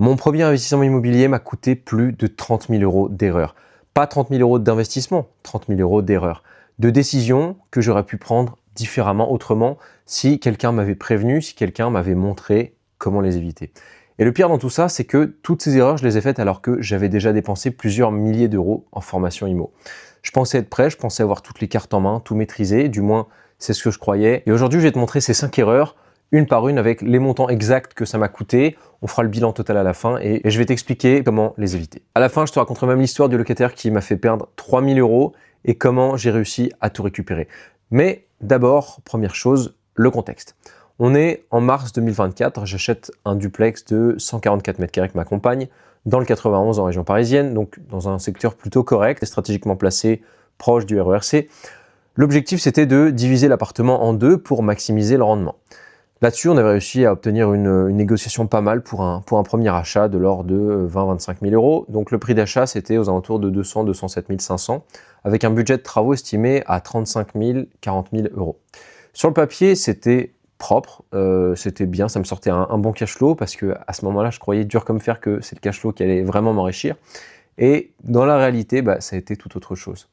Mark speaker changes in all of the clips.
Speaker 1: Mon premier investissement immobilier m'a coûté plus de 30 000 euros d'erreur. Pas 30 000 euros d'investissement, 30 000 euros d'erreur. De décisions que j'aurais pu prendre différemment, autrement, si quelqu'un m'avait prévenu, si quelqu'un m'avait montré comment les éviter. Et le pire dans tout ça, c'est que toutes ces erreurs, je les ai faites alors que j'avais déjà dépensé plusieurs milliers d'euros en formation IMO. Je pensais être prêt, je pensais avoir toutes les cartes en main, tout maîtriser, du moins c'est ce que je croyais. Et aujourd'hui, je vais te montrer ces 5 erreurs, une par une, avec les montants exacts que ça m'a coûté. On fera le bilan total à la fin et je vais t'expliquer comment les éviter. À la fin, je te raconterai même l'histoire du locataire qui m'a fait perdre 3 000 euros et comment j'ai réussi à tout récupérer. Mais d'abord, première chose, le contexte. On est en mars 2024, j'achète un duplex de 144 mètres carrés avec ma compagne dans le 91 en région parisienne, donc dans un secteur plutôt correct, stratégiquement placé, proche du RERC. L'objectif, c'était de diviser l'appartement en deux pour maximiser le rendement. Là-dessus, on avait réussi à obtenir une négociation pas mal pour un premier achat de l'ordre de 20-25 000 euros. Donc le prix d'achat, c'était aux alentours de 200-207 500, avec un budget de travaux estimé à 35 000, 40 000 euros. Sur le papier, c'était propre, c'était bien, ça me sortait un bon cash flow, parce que à ce moment-là, je croyais dur comme fer que c'est le cash flow qui allait vraiment m'enrichir. Et dans la réalité, ça a été tout autre chose.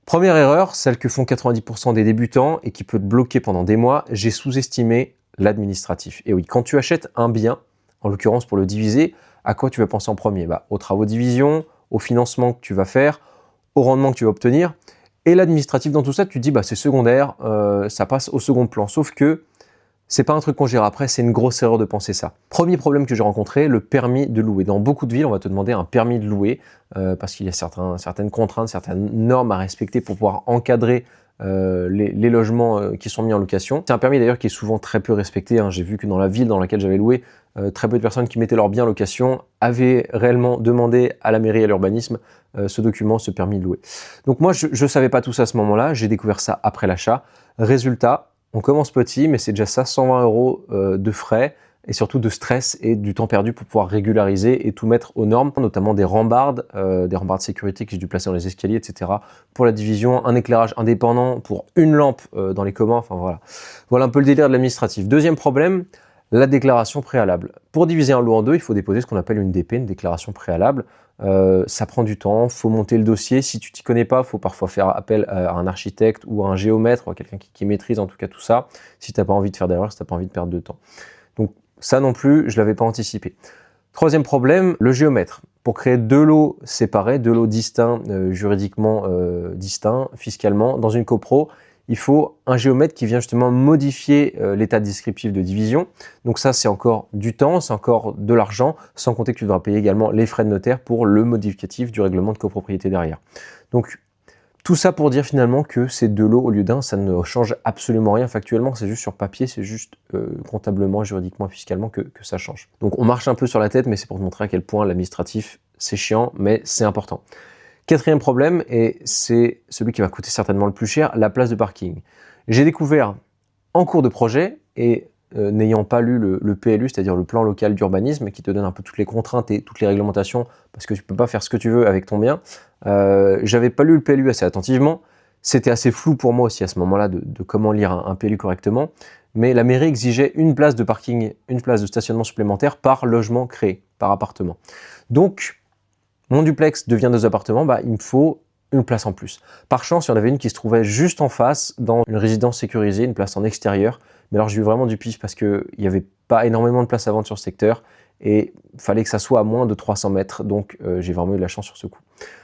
Speaker 1: Première erreur, celle que font 90% des débutants et qui peut te bloquer pendant des mois, j'ai sous-estimé l'administratif. Et oui, quand tu achètes un bien, en l'occurrence pour le diviser, à quoi tu vas penser en premier? Aux travaux de division, au financement que tu vas faire, au rendement que tu vas obtenir. Et l'administratif dans tout ça, tu te dis c'est secondaire, ça passe au second plan. Sauf que c'est pas un truc qu'on gère après, c'est une grosse erreur de penser ça. Premier problème que j'ai rencontré, le permis de louer. Dans beaucoup de villes, on va te demander un permis de louer parce qu'il y a certaines contraintes, certaines normes à respecter pour pouvoir encadrer les logements qui sont mis en location. C'est un permis d'ailleurs qui est souvent très peu respecté. J'ai vu que dans la ville dans laquelle j'avais loué, très peu de personnes qui mettaient leurs biens en location avaient réellement demandé à la mairie et à l'urbanisme ce document, ce permis de louer. Donc moi, je ne savais pas tout ça à ce moment-là. J'ai découvert ça après l'achat. Résultat, on commence petit, mais c'est déjà ça, 120 euros de frais et surtout de stress et du temps perdu pour pouvoir régulariser et tout mettre aux normes, notamment des rambardes de sécurité que j'ai dû placer dans les escaliers, etc. Pour la division, un éclairage indépendant pour une lampe dans les communs, enfin voilà. Voilà un peu le délire de l'administratif. Deuxième problème, la déclaration préalable. Pour diviser un lot en deux, il faut déposer ce qu'on appelle une DP, une déclaration préalable. Ça prend du temps, faut monter le dossier. Si tu t'y connais pas, faut parfois faire appel à un architecte ou à un géomètre ou à quelqu'un qui maîtrise en tout cas tout ça. Si tu n'as pas envie de faire d'erreur, si tu n'as pas envie de perdre de temps. Donc ça non plus, je l'avais pas anticipé. Troisième problème, le géomètre. Pour créer deux lots séparés, deux lots distincts, juridiquement distincts, fiscalement, dans une copro, il faut un géomètre qui vient justement modifier l'état descriptif de division. Donc ça, c'est encore du temps, c'est encore de l'argent, sans compter que tu devras payer également les frais de notaire pour le modificatif du règlement de copropriété derrière. Donc tout ça pour dire finalement que ces deux lots au lieu d'un, ça ne change absolument rien factuellement, c'est juste sur papier, c'est juste comptablement, juridiquement, fiscalement que ça change. Donc on marche un peu sur la tête, mais c'est pour te montrer à quel point l'administratif, c'est chiant, mais c'est important. Quatrième problème, et c'est celui qui m'a coûté certainement le plus cher, la place de parking. J'ai découvert en cours de projet, et n'ayant pas lu le PLU, c'est-à-dire le plan local d'urbanisme, qui te donne un peu toutes les contraintes et toutes les réglementations, parce que tu peux pas faire ce que tu veux avec ton bien, j'avais pas lu le PLU assez attentivement, c'était assez flou pour moi aussi à ce moment-là de comment lire un PLU correctement, mais la mairie exigeait une place de parking, une place de stationnement supplémentaire par logement créé, par appartement. Donc, mon duplex devient 2 appartements, il me faut une place en plus. Par chance, il y en avait une qui se trouvait juste en face, dans une résidence sécurisée, une place en extérieur. Mais alors j'ai eu vraiment du pif parce qu'il n'y avait pas énormément de place à vendre sur ce secteur et il fallait que ça soit à moins de 300 mètres, donc j'ai vraiment eu de la chance sur ce coup.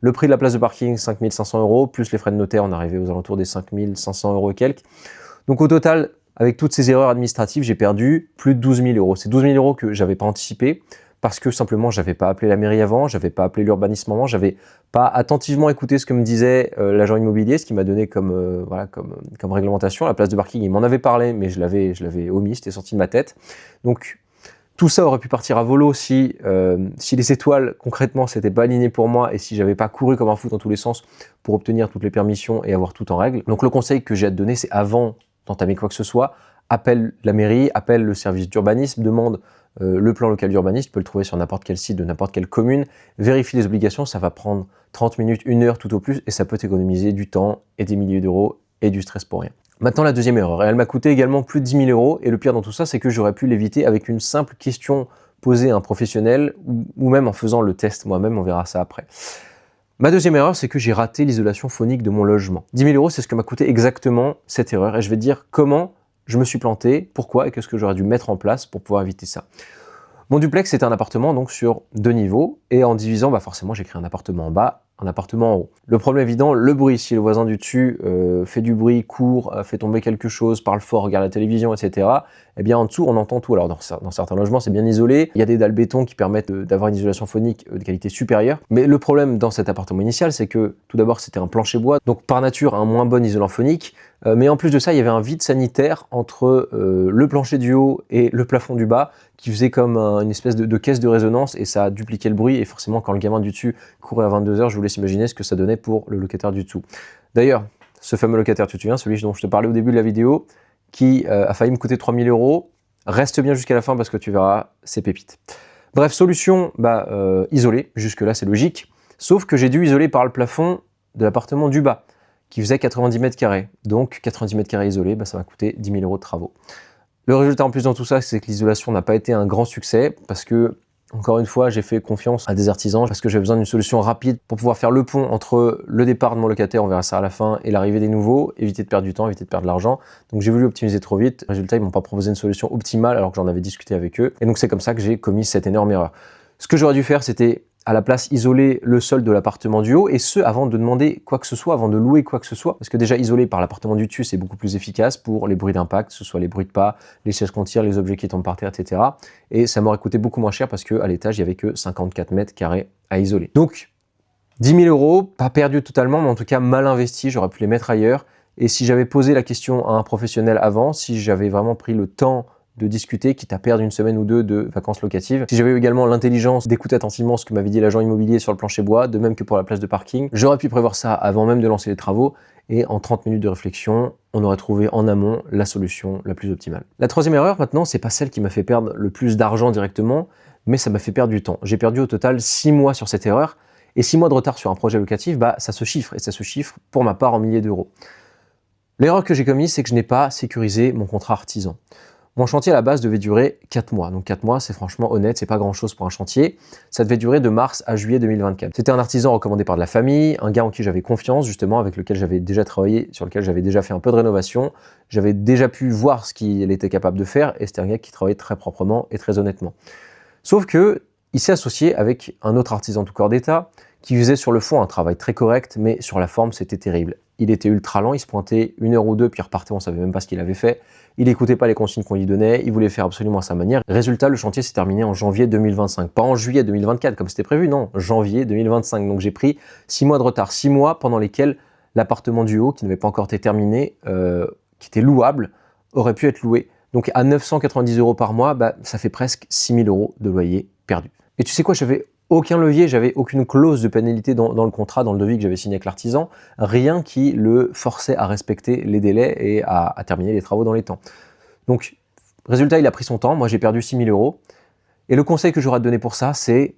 Speaker 1: Le prix de la place de parking, 5 500 euros, plus les frais de notaire, on arrivait aux alentours des 5 500 euros et quelques. Donc au total, avec toutes ces erreurs administratives, j'ai perdu plus de 12 000 euros. C'est 12 000 euros que j'avais pas anticipé, parce que simplement, j'avais pas appelé la mairie avant, j'avais pas appelé l'urbanisme avant, j'avais pas attentivement écouté ce que me disait l'agent immobilier, ce qu'il m'a donné comme réglementation. La place de parking, il m'en avait parlé, mais je l'avais omis, c'était sorti de ma tête. Donc, tout ça aurait pu partir à volo si les étoiles, concrètement, s'étaient pas alignées pour moi et si j'avais pas couru comme un fou dans tous les sens pour obtenir toutes les permissions et avoir tout en règle. Donc, le conseil que j'ai à te donner, c'est avant d'entamer quoi que ce soit, appelle la mairie, appelle le service d'urbanisme, demande le plan local d'urbanisme, tu peux le trouver sur n'importe quel site de n'importe quelle commune, vérifie les obligations, ça va prendre 30 minutes, 1 heure tout au plus, et ça peut t'économiser du temps et des milliers d'euros et du stress pour rien. Maintenant, la deuxième erreur, et elle m'a coûté également plus de 10 000 euros, et le pire dans tout ça, c'est que j'aurais pu l'éviter avec une simple question poser un professionnel ou même en faisant le test moi-même, on verra ça après. Ma deuxième erreur, c'est que j'ai raté l'isolation phonique de mon logement. 10 000 €, c'est ce que m'a coûté exactement cette erreur et je vais te dire comment je me suis planté, pourquoi et qu'est-ce que j'aurais dû mettre en place pour pouvoir éviter ça. Mon duplex, c'était un appartement donc sur 2 niveaux et en divisant, forcément, j'ai créé un appartement en bas, un appartement en haut. Le problème évident, le bruit. Si le voisin du dessus fait du bruit, court, fait tomber quelque chose, parle fort, regarde la télévision, etc., eh bien en dessous, on entend tout. Alors dans certains logements, c'est bien isolé. Il y a des dalles béton qui permettent d'avoir une isolation phonique de qualité supérieure. Mais le problème dans cet appartement initial, c'est que tout d'abord, c'était un plancher bois, donc par nature, un moins bon isolant phonique. Mais en plus de ça, il y avait un vide sanitaire entre le plancher du haut et le plafond du bas qui faisait comme une espèce de caisse de résonance et ça a dupliqué le bruit. Et forcément, quand le gamin du dessus courait à 22 h, je vous laisse imaginer ce que ça donnait pour le locataire du dessous. D'ailleurs, ce fameux locataire, tu te souviens, celui dont je te parlais au début de la vidéo, qui a failli me coûter 3 000 €, reste bien jusqu'à la fin parce que tu verras ces pépites. Bref, solution, isoler, jusque-là c'est logique, sauf que j'ai dû isoler par le plafond de l'appartement du bas, qui faisait 90 mètres carrés. Donc 90 mètres carrés isolés, ça m'a coûté 10 000 € de travaux. Le résultat en plus dans tout ça, c'est que l'isolation n'a pas été un grand succès parce que, encore une fois, j'ai fait confiance à des artisans parce que j'avais besoin d'une solution rapide pour pouvoir faire le pont entre le départ de mon locataire, on verra ça à la fin, et l'arrivée des nouveaux, éviter de perdre du temps, éviter de perdre de l'argent. Donc j'ai voulu optimiser trop vite. Résultat, ils m'ont pas proposé une solution optimale alors que j'en avais discuté avec eux. Et donc c'est comme ça que j'ai commis cette énorme erreur. Ce que j'aurais dû faire, c'était à la place isoler le sol de l'appartement du haut, et ce avant de demander quoi que ce soit, avant de louer quoi que ce soit, parce que déjà isoler par l'appartement du dessus, c'est beaucoup plus efficace pour les bruits d'impact, que ce soit les bruits de pas, les sièges qu'on tire, les objets qui tombent par terre, etc. Et ça m'aurait coûté beaucoup moins cher parce qu'à l'étage, il n'y avait que 54 mètres carrés à isoler. Donc 10 000 €, pas perdu totalement, mais en tout cas mal investi, j'aurais pu les mettre ailleurs. Et si j'avais posé la question à un professionnel avant, si j'avais vraiment pris le temps de discuter, quitte à perdre une semaine ou deux de vacances locatives. Si j'avais eu également l'intelligence d'écouter attentivement ce que m'avait dit l'agent immobilier sur le plancher bois, de même que pour la place de parking, j'aurais pu prévoir ça avant même de lancer les travaux et en 30 minutes de réflexion, on aurait trouvé en amont la solution la plus optimale. La troisième erreur maintenant, c'est pas celle qui m'a fait perdre le plus d'argent directement, mais ça m'a fait perdre du temps. J'ai perdu au total 6 mois sur cette erreur et 6 mois de retard sur un projet locatif, ça se chiffre et ça se chiffre pour ma part en milliers d'euros. L'erreur que j'ai commise, c'est que je n'ai pas sécurisé mon contrat artisan. Mon chantier à la base devait durer 4 mois. Donc 4 mois, c'est franchement honnête, c'est pas grand chose pour un chantier. Ça devait durer de mars à juillet 2024. C'était un artisan recommandé par de la famille, un gars en qui j'avais confiance, justement, avec lequel j'avais déjà travaillé, sur lequel j'avais déjà fait un peu de rénovation. J'avais déjà pu voir ce qu'il était capable de faire et c'était un gars qui travaillait très proprement et très honnêtement. Sauf que il s'est associé avec un autre artisan tout corps d'État qui faisait sur le fond un travail très correct, mais sur la forme, c'était terrible. Il était ultra lent, il se pointait 1 heure ou deux, puis il repartait, on savait même pas ce qu'il avait fait. Il n'écoutait pas les consignes qu'on lui donnait, il voulait faire absolument à sa manière. Résultat, le chantier s'est terminé en janvier 2025. Pas en juillet 2024 comme c'était prévu, non, janvier 2025. Donc j'ai pris 6 mois de retard, 6 mois pendant lesquels l'appartement du haut, qui n'avait pas encore été terminé, qui était louable, aurait pu être loué. Donc à 990 € par mois, ça fait presque 6 000 € de loyer perdu. Et tu sais quoi, j'avais aucun levier, j'avais aucune clause de pénalité dans le contrat, dans le devis que j'avais signé avec l'artisan, rien qui le forçait à respecter les délais et à terminer les travaux dans les temps. Donc, résultat, il a pris son temps, moi j'ai perdu 6 000 €. Et le conseil que j'aurais à te donner pour ça, c'est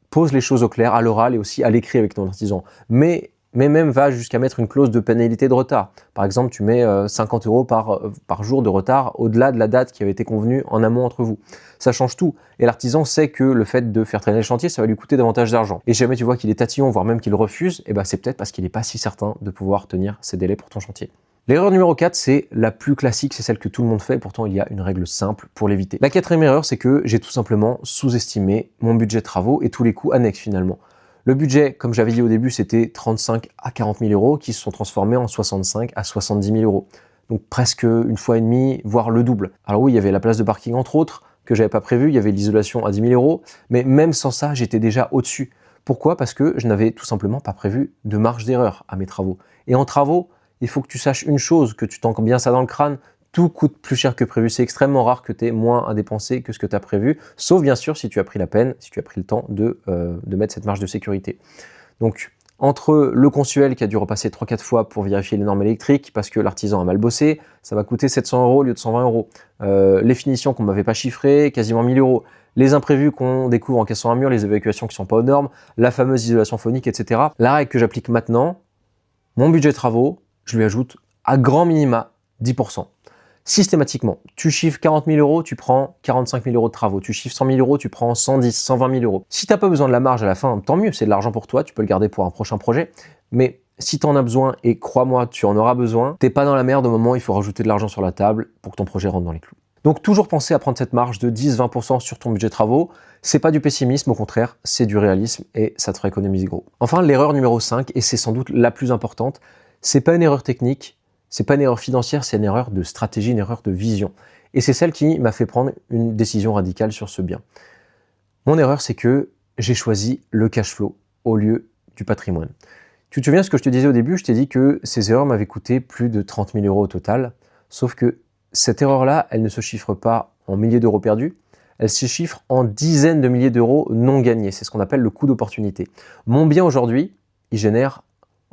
Speaker 1: pose les choses au clair, à l'oral et aussi à l'écrit avec ton artisan. Mais même va jusqu'à mettre une clause de pénalité de retard. Par exemple, tu mets 50 € par jour de retard au-delà de la date qui avait été convenue en amont entre vous. Ça change tout. Et l'artisan sait que le fait de faire traîner le chantier, ça va lui coûter davantage d'argent. Et si jamais tu vois qu'il est tatillon, voire même qu'il refuse, c'est peut-être parce qu'il n'est pas si certain de pouvoir tenir ses délais pour ton chantier. L'erreur numéro 4, c'est la plus classique, c'est celle que tout le monde fait, et pourtant il y a une règle simple pour l'éviter. La quatrième erreur, c'est que j'ai tout simplement sous-estimé mon budget de travaux et tous les coûts annexes finalement. Le budget, comme j'avais dit au début, c'était 35 à 40 000 € qui se sont transformés en 65 à 70 000 €. Donc presque une fois et demie, voire le double. Alors oui, il y avait la place de parking entre autres, que j'avais pas prévu, il y avait l'isolation à 10 000 €, mais même sans ça, j'étais déjà au-dessus. Pourquoi? Parce que je n'avais tout simplement pas prévu de marge d'erreur à mes travaux. Et en travaux, il faut que tu saches une chose, que tu t'ancres bien ça dans le crâne, tout coûte plus cher que prévu. C'est extrêmement rare que tu aies moins à dépenser que ce que tu as prévu, sauf bien sûr si tu as pris la peine, si tu as pris le temps de mettre cette marge de sécurité. Donc, entre le consuel qui a dû repasser 3-4 fois pour vérifier les normes électriques parce que l'artisan a mal bossé, ça va coûter 700 € au lieu de 120 €. Les finitions qu'on ne m'avait pas chiffrées, quasiment 1000 €. Les imprévus qu'on découvre en cassant un mur, les évacuations qui ne sont pas aux normes, la fameuse isolation phonique, etc. La règle que j'applique maintenant, mon budget travaux, je lui ajoute à grand minima 10%. Systématiquement, tu chiffres 40 000 euros, tu prends 45 000 euros de travaux. Tu chiffres 100 000 euros, tu prends 110, 120 000 euros. Si tu n'as pas besoin de la marge à la fin, tant mieux, c'est de l'argent pour toi, tu peux le garder pour un prochain projet. Mais si tu en as besoin, et crois-moi, tu en auras besoin, t'es pas dans la merde au moment où il faut rajouter de l'argent sur la table pour que ton projet rentre dans les clous. Donc toujours penser à prendre cette marge de 10-20% sur ton budget travaux. C'est pas du pessimisme, au contraire, c'est du réalisme et ça te fera économiser gros. Enfin, l'erreur numéro 5, et c'est sans doute la plus importante, c'est pas une erreur technique, c'est pas une erreur financière, c'est une erreur de stratégie, une erreur de vision. Et c'est celle qui m'a fait prendre une décision radicale sur ce bien. Mon erreur, c'est que j'ai choisi le cash flow au lieu du patrimoine. Tu te souviens ce que je te disais au début? Je t'ai dit que ces erreurs m'avaient coûté plus de 30 000 euros au total, sauf que cette erreur-là, elle ne se chiffre pas en milliers d'euros perdus, elle se chiffre en dizaines de milliers d'euros non gagnés. C'est ce qu'on appelle le coût d'opportunité. Mon bien aujourd'hui, il génère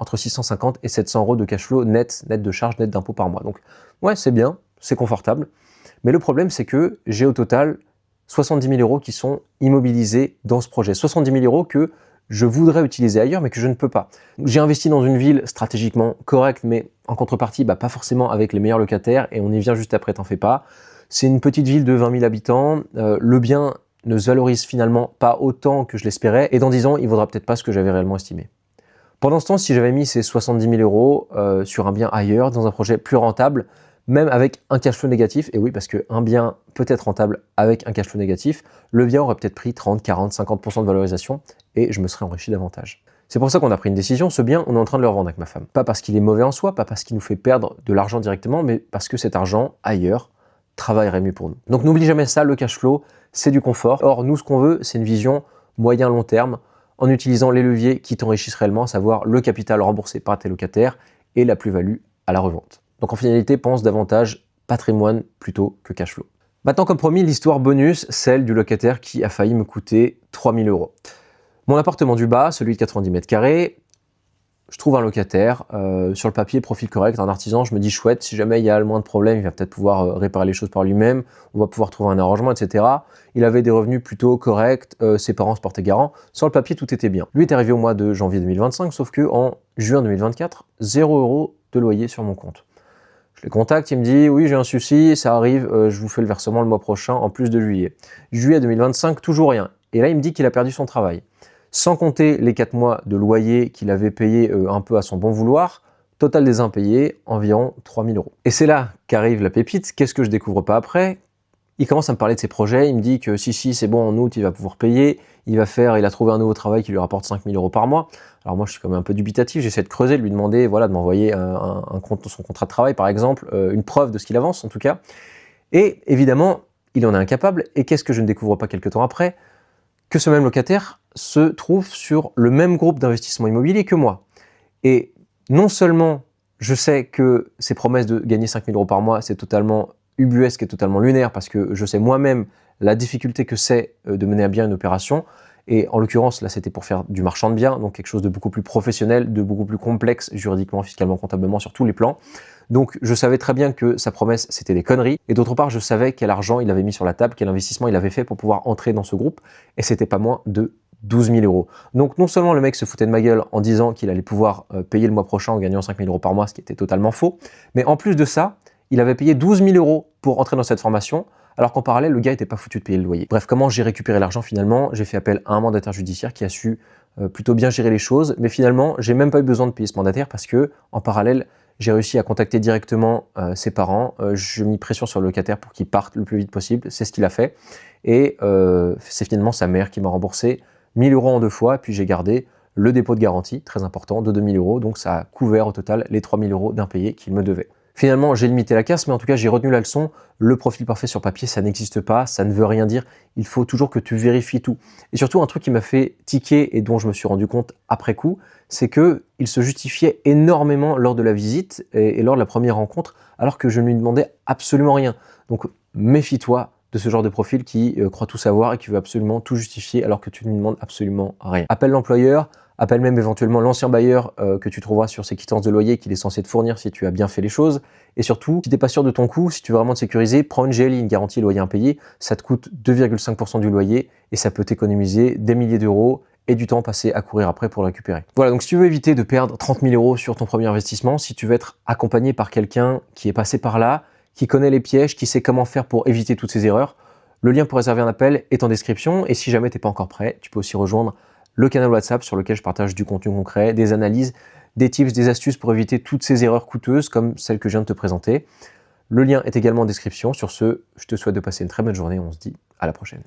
Speaker 1: entre 650 et 700 euros de cash flow net de charges, net d'impôts par mois. Donc ouais, c'est bien, c'est confortable. Mais le problème, c'est que j'ai au total 70 000 euros qui sont immobilisés dans ce projet. 70 000 euros que je voudrais utiliser ailleurs, mais que je ne peux pas. J'ai investi dans une ville stratégiquement correcte, mais en contrepartie, pas forcément avec les meilleurs locataires, et on y vient juste après, t'en fais pas. C'est une petite ville de 20 000 habitants, le bien ne se valorise finalement pas autant que je l'espérais, et dans 10 ans, il vaudra peut-être pas ce que j'avais réellement estimé. Pendant ce temps, si j'avais mis ces 70 000 euros sur un bien ailleurs, dans un projet plus rentable, même avec un cash flow négatif, et oui, parce qu'un bien peut être rentable avec un cash flow négatif, le bien aurait peut-être pris 30, 40, 50% de valorisation, et je me serais enrichi davantage. C'est pour ça qu'on a pris une décision, ce bien, on est en train de le revendre avec ma femme. Pas parce qu'il est mauvais en soi, pas parce qu'il nous fait perdre de l'argent directement, mais parce que cet argent, ailleurs, travaillerait mieux pour nous. Donc n'oublie jamais ça, le cash flow, c'est du confort. Or, nous, ce qu'on veut, c'est une vision moyen-long terme, en utilisant les leviers qui t'enrichissent réellement, à savoir le capital remboursé par tes locataires et la plus-value à la revente. Donc en finalité, pense davantage patrimoine plutôt que cash flow. Maintenant, comme promis, l'histoire bonus, celle du locataire qui a failli me coûter 3 000 euros. Mon appartement du bas, celui de 90 mètres carrés, je trouve un locataire, sur le papier, profil correct, un artisan, je me dis chouette, si jamais il y a le moins de problèmes, il va peut-être pouvoir réparer les choses par lui-même, on va pouvoir trouver un arrangement, etc. Il avait des revenus plutôt corrects, ses parents se portaient garant, sur le papier tout était bien. Lui est arrivé au mois de janvier 2025, sauf que en juin 2024, 0 euros de loyer sur mon compte. Je les contacte, il me dit oui j'ai un souci, ça arrive, je vous fais le versement le mois prochain en plus de juillet. Juillet 2025, toujours rien. Et là il me dit qu'il a perdu son travail. Sans compter les 4 mois de loyer qu'il avait payé un peu à son bon vouloir, total des impayés, environ 3 000 euros. Et c'est là qu'arrive la pépite, qu'est-ce que je découvre pas après? Il commence à me parler de ses projets, il me dit que si c'est bon, en août il va pouvoir payer, il a trouvé un nouveau travail qui lui rapporte 5 000 euros par mois. Alors moi je suis quand même un peu dubitatif, j'essaie de creuser, de lui demander voilà, de m'envoyer son contrat de travail par exemple, une preuve de ce qu'il avance en tout cas. Et évidemment, il en est incapable, et qu'est-ce que je ne découvre pas quelques temps après? Que ce même locataire se trouve sur le même groupe d'investissement immobilier que moi. Et non seulement je sais que ses promesses de gagner 5 000 euros par mois, c'est totalement ubuesque et totalement lunaire, parce que je sais moi-même la difficulté que c'est de mener à bien une opération, et en l'occurrence, là c'était pour faire du marchand de biens, donc quelque chose de beaucoup plus professionnel, de beaucoup plus complexe juridiquement, fiscalement, comptablement, sur tous les plans. Donc je savais très bien que sa promesse c'était des conneries, et d'autre part je savais quel argent il avait mis sur la table, quel investissement il avait fait pour pouvoir entrer dans ce groupe, et c'était pas moins de 12 000 euros. Donc non seulement le mec se foutait de ma gueule en disant qu'il allait pouvoir payer le mois prochain en gagnant 5 000 euros par mois, ce qui était totalement faux, mais en plus de ça, il avait payé 12 000 euros pour entrer dans cette formation, alors qu'en parallèle, le gars n'était pas foutu de payer le loyer. Bref, comment j'ai récupéré l'argent finalement? J'ai fait appel à un mandataire judiciaire qui a su plutôt bien gérer les choses, mais finalement, j'ai même pas eu besoin de payer ce mandataire parce que, en parallèle, j'ai réussi à contacter directement ses parents, je mis pression sur le locataire pour qu'il parte le plus vite possible, c'est ce qu'il a fait, et c'est finalement sa mère qui m'a remboursé 1 000 euros en 2 fois, et puis j'ai gardé le dépôt de garantie, très important, de 2 000 euros, donc ça a couvert au total les 3 000 euros d'impayés qu'il me devait. Finalement, j'ai limité la casse, mais en tout cas, j'ai retenu la leçon. Le profil parfait sur papier, ça n'existe pas, ça ne veut rien dire. Il faut toujours que tu vérifies tout. Et surtout, un truc qui m'a fait tiquer et dont je me suis rendu compte après coup, c'est qu'il se justifiait énormément lors de la visite et lors de la première rencontre, alors que je ne lui demandais absolument rien. Donc, méfie-toi de ce genre de profil qui croit tout savoir et qui veut absolument tout justifier alors que tu ne lui demandes absolument rien. Appelle l'employeur, appelle même éventuellement l'ancien bailleur que tu trouveras sur ses quittances de loyer qu'il est censé te fournir si tu as bien fait les choses. Et surtout, si tu n'es pas sûr de ton coût, si tu veux vraiment te sécuriser, prends une GLI, une garantie loyer impayé. Ça te coûte 2,5% du loyer et ça peut t'économiser des milliers d'euros et du temps passé à courir après pour le récupérer. Voilà, donc si tu veux éviter de perdre 30 000 euros sur ton premier investissement, si tu veux être accompagné par quelqu'un qui est passé par là, qui connaît les pièges, qui sait comment faire pour éviter toutes ces erreurs. Le lien pour réserver un appel est en description et si jamais tu n'es pas encore prêt, tu peux aussi rejoindre le canal WhatsApp sur lequel je partage du contenu concret, des analyses, des tips, des astuces pour éviter toutes ces erreurs coûteuses comme celles que je viens de te présenter. Le lien est également en description. Sur ce, je te souhaite de passer une très bonne journée. On se dit à la prochaine.